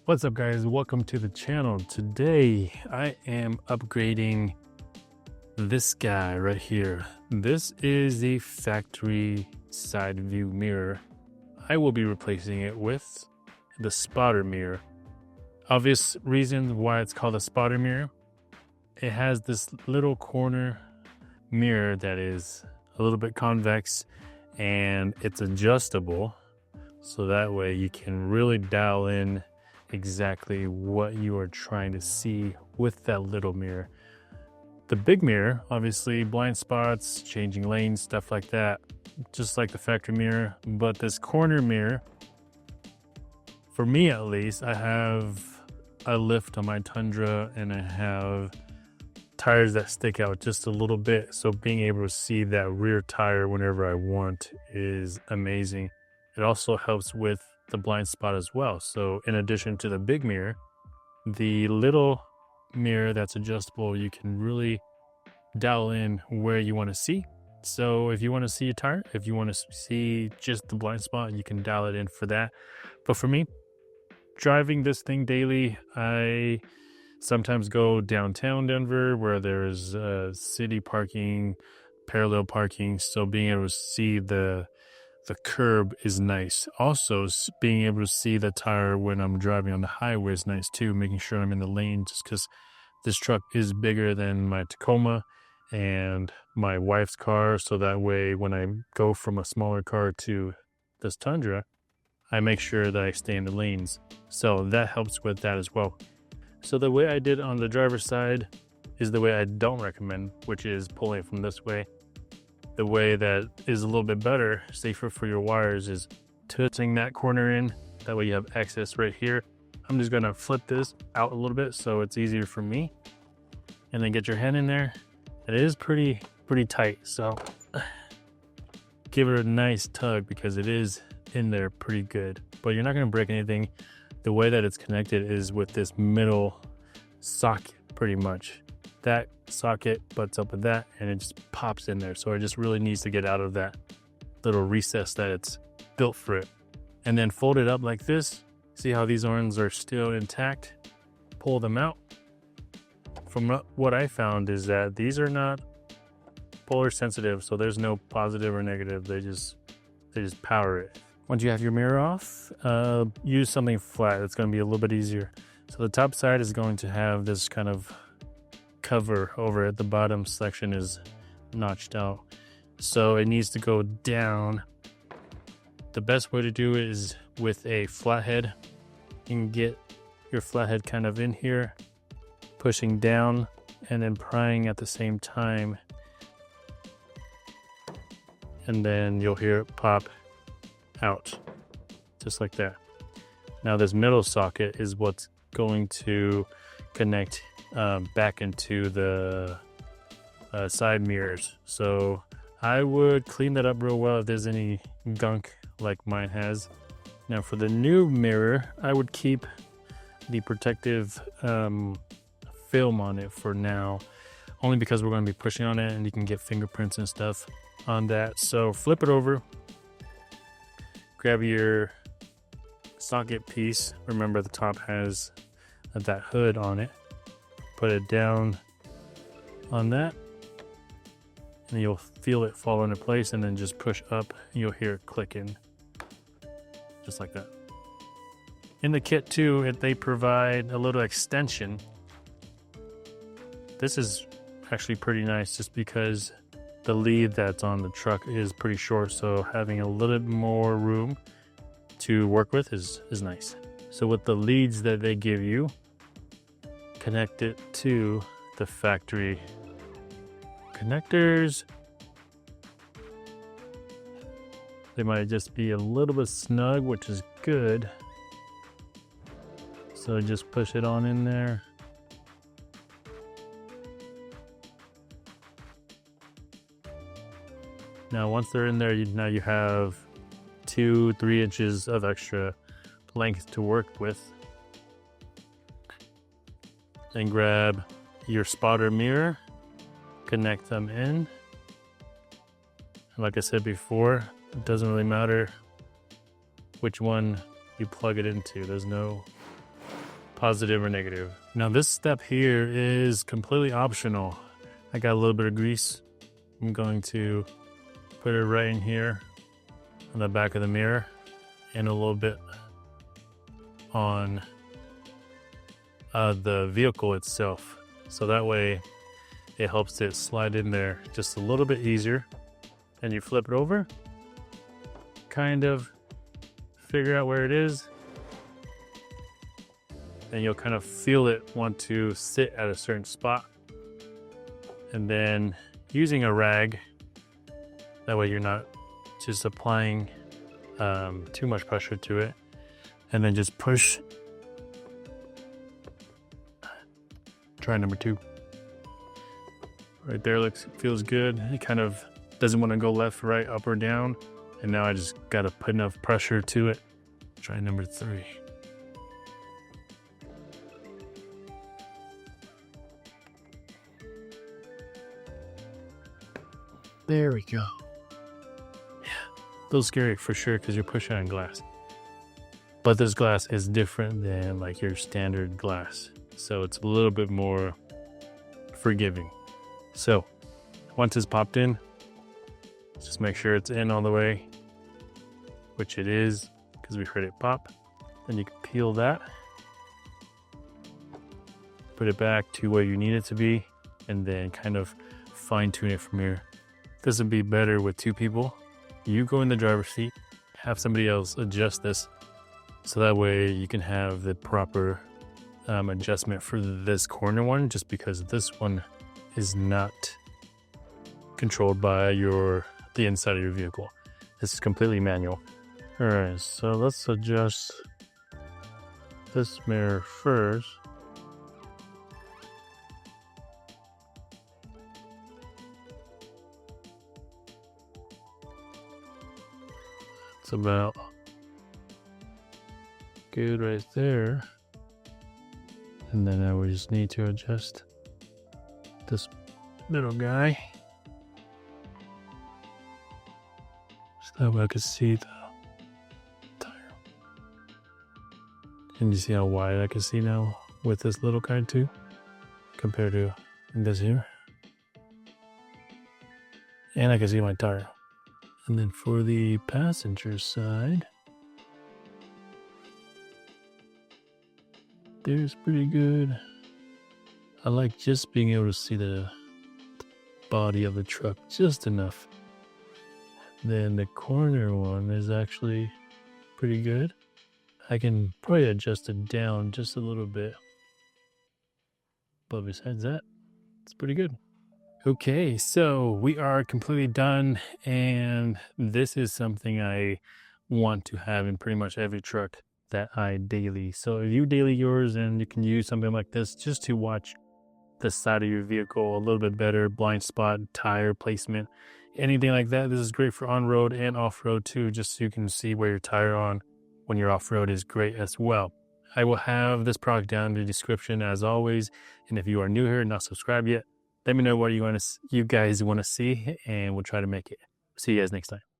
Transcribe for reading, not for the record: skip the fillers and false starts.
What's up, guys? Welcome to the channel. Today I am upgrading this guy right here. This is the factory side view mirror. I will be replacing it with the spotter mirror. Obvious reason why it's called a spotter mirror. It has this little corner mirror that is a little bit convex and it's adjustable, so that way you can really dial in exactly what you are trying to see with that little mirror. The big mirror, obviously blind spots, changing lanes, stuff like that, just like the factory mirror. But this corner mirror, for me at least, I have a lift on my Tundra and I have tires that stick out just a little bit, so being able to see that rear tire whenever I want is amazing. It also helps with the blind spot as well. So in addition to the big mirror, the little mirror that's adjustable, you can really dial in where you want to see. So if you want to see a tire, if you want to see just the blind spot, you can dial it in for that. But for me, driving this thing daily, I sometimes go downtown Denver where there's city parking, parallel parking, so being able to see the curb is nice. Also, being able to see the tire when I'm driving on the highway is nice too, making sure I'm in the lane, just because this truck is bigger than my Tacoma and my wife's car, so that way when I go from a smaller car to this Tundra, I make sure that I stay in the lanes. So that helps with that as well. So the way I did on the driver's side is the way I don't recommend, which is pulling from this way. The way that is a little bit better, safer for your wires, is tilting that corner in. That way you have access right here. I'm just gonna flip this out a little bit so it's easier for me. And then get your hand in there. It is pretty tight, so give it a nice tug because it is in there pretty good. But you're not gonna break anything. The way that it's connected is with this middle socket pretty much. That socket butts up with that and it just pops in there, so it just really needs to get out of that little recess that it's built for it. And then fold it up like this. See how these arms are still intact? Pull them out. From what I found is that these are not polar sensitive, so there's no positive or negative. They just power it. Once you have your mirror off, use something flat. It's going to be a little bit easier. So the top side is going to have this kind of cover over it. The bottom section is notched out, so it needs to go down. The best way to do it is with a flathead. You can get your flathead kind of in here, pushing down and then prying at the same time, and then you'll hear it pop out just like that. Now this middle socket is what's going to connect back into the side mirrors. So I would clean that up real well if there's any gunk like mine has. Now for the new mirror, I would keep the protective film on it for now, only because we're going to be pushing on it and you can get fingerprints and stuff on that. So flip it over, grab your socket piece. Remember the top has that hood on it. Put it down on that and you'll feel it fall into place, and then just push up and you'll hear it clicking just like that. In the kit too, they provide a little extension. This is actually pretty nice just because the lead that's on the truck is pretty short, so having a little bit more room to work with is nice. So with the leads that they give you, connect it to the factory connectors. They might just be a little bit snug, which is good. So just push it on in there. Now once they're in there, now you have 2-3 inches of extra length to work with. Then grab your spotter mirror, connect them in. Like I said before, it doesn't really matter which one you plug it into. There's no positive or negative. Now this step here is completely optional. I got a little bit of grease. I'm going to put it right in here on the back of the mirror and a little bit on the vehicle itself. So that way it helps it slide in there just a little bit easier. And you flip it over, kind of figure out where it is, and you'll kind of feel it want to sit at a certain spot. And then using a rag, that way you're not just applying too much pressure to it, and then just push. Try number 2. Right there, feels good. It kind of doesn't want to go left, right, up or down. And now I just got to put enough pressure to it. Try number 3. There we go. Yeah, a little scary for sure because you're pushing on glass. But this glass is different than like your standard glass. So it's a little bit more forgiving. So once it's popped in, just make sure it's in all the way, which it is because we heard it pop. Then you can peel that, put it back to where you need it to be, and then kind of fine tune it from here. This would be better with 2 people. You go in the driver's seat, have somebody else adjust this, so that way you can have the proper adjustment for this corner one, just because this one is not controlled by the inside of your vehicle. This is completely manual. All right, so let's adjust this mirror first. It's about good right there. And then now we just need to adjust this middle guy, so that way I can see the tire. And you see how wide I can see now with this little guy too, compared to this here. And I can see my tire. And then for the passenger side, there's pretty good. I like just being able to see the body of the truck just enough. Then the corner one is actually pretty good. I can probably adjust it down just a little bit, but besides that, it's pretty good. Okay, so we are completely done, and this is something I want to have in pretty much every truck that I daily. So if you daily yours, and you can use something like this just to watch the side of your vehicle a little bit better, blind spot, tire placement, anything like that. This is great for on-road and off-road too, just so you can see where your tire on when you're off-road is great as well. I will have this product down in the description as always, and if you are new here and not subscribed yet, let me know what you guys want to see, and we'll try to make it. See you guys next time.